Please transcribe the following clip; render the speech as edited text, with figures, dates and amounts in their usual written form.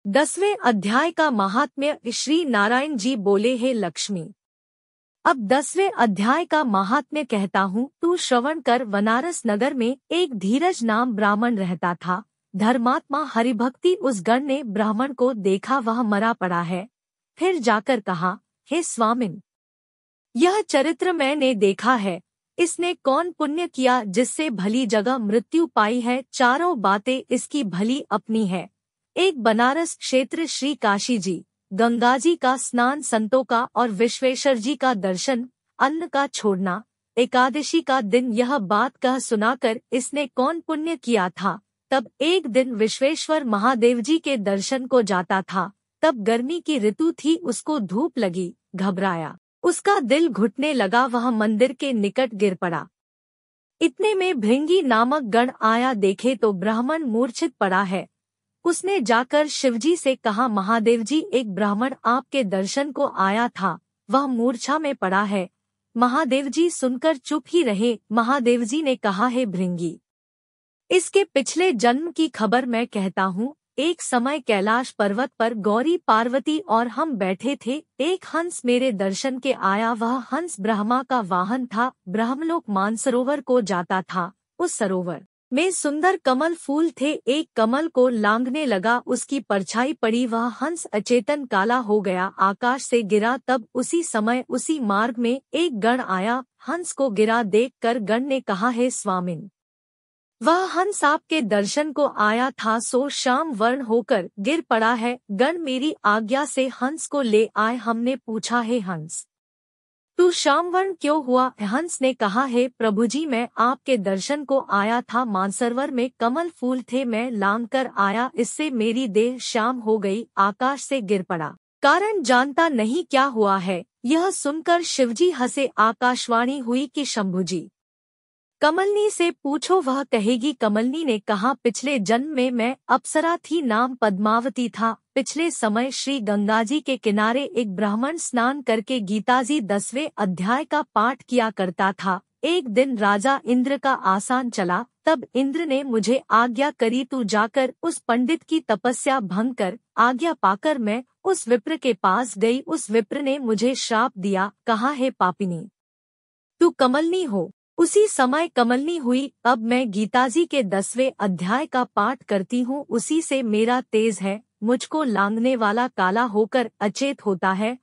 10वें अध्याय का महात्म्य। श्री नारायण जी बोले, हे लक्ष्मी, अब 10वें अध्याय का महात्म्य कहता हूँ, तू श्रवण कर। बनारस नगर में एक धीरज नाम ब्राह्मण रहता था। धर्मात्मा हरिभक्ति उस गण ने ब्राह्मण को देखा, वह मरा पड़ा है। फिर जाकर कहा, हे स्वामिन, यह चरित्र मैंने देखा है। इसने कौन पुण्य किया जिससे भली जगह मृत्यु पाई है? चारों बातें इसकी भली अपनी है। एक बनारस क्षेत्र, श्री काशी जी, गंगा जी का स्नान, संतों का और विश्वेश्वर जी का दर्शन, अन्न का छोड़ना, एकादशी का दिन, यह बात कह सुनाकर इसने कौन पुण्य किया था। तब एक दिन विश्वेश्वर महादेव जी के दर्शन को जाता था। तब गर्मी की ऋतु थी, उसको धूप लगी, घबराया, उसका दिल घुटने लगा, वह मंदिर के निकट गिर पड़ा। इतने में भृंगी नामक गण आया, देखे तो ब्राह्मण मूर्छित पड़ा है। उसने जाकर शिवजी से कहा, महादेव जी, एक ब्राह्मण आपके दर्शन को आया था, वह मूर्छा में पड़ा है। महादेव जी सुनकर चुप ही रहे। महादेव जी ने कहा, हे भृंगी, इसके पिछले जन्म की खबर मैं कहता हूँ। एक समय कैलाश पर्वत पर गौरी, पार्वती और हम बैठे थे। एक हंस मेरे दर्शन के आया। वह हंस ब्रह्मा का वाहन था। ब्रह्मलोक मानसरोवर को जाता था। उस सरोवर में सुंदर कमल फूल थे। एक कमल को लांघने लगा, उसकी परछाई पड़ी, वह हंस अचेतन काला हो गया, आकाश से गिरा। तब उसी समय उसी मार्ग में एक गण आया। हंस को गिरा देखकर गण ने कहा, हे स्वामिन, वह हंस आपके दर्शन को आया था, सो श्याम वर्ण होकर गिर पड़ा है। गण मेरी आज्ञा से हंस को ले आए। हमने पूछा, हे हंस, तू श्याम वर्ण क्यों हुआ? हंस ने कहा, हे प्रभु जी, मैं आपके दर्शन को आया था। मानसरोवर में कमल फूल थे, मैं लांघ कर आया, इससे मेरी देह श्याम हो गई, आकाश से गिर पड़ा। कारण जानता नहीं क्या हुआ है। यह सुनकर शिवजी हंसे। आकाशवाणी हुई कि शंभु जी, कमलनी से पूछो, वह कहेगी। कमलनी ने कहा, पिछले जन्म में मैं अप्सरा थी, नाम पद्मावती था। पिछले समय श्री गंगा जी के किनारे एक ब्राह्मण स्नान करके गीताजी 10वें अध्याय का पाठ किया करता था। एक दिन राजा इंद्र का आसान चला। तब इंद्र ने मुझे आज्ञा करी, तू जाकर उस पंडित की तपस्या भंग कर। आज्ञा पाकर मैं उस विप्र के पास गई। उस विप्र ने मुझे श्राप दिया, कहा, हे पापिनी, तू कमलनी हो। उसी समय कमलनी हुई। अब मैं गीताजी के 10वें अध्याय का पाठ करती हूँ, उसी से मेरा तेज है। मुझको लांघने वाला काला होकर अचेत होता है।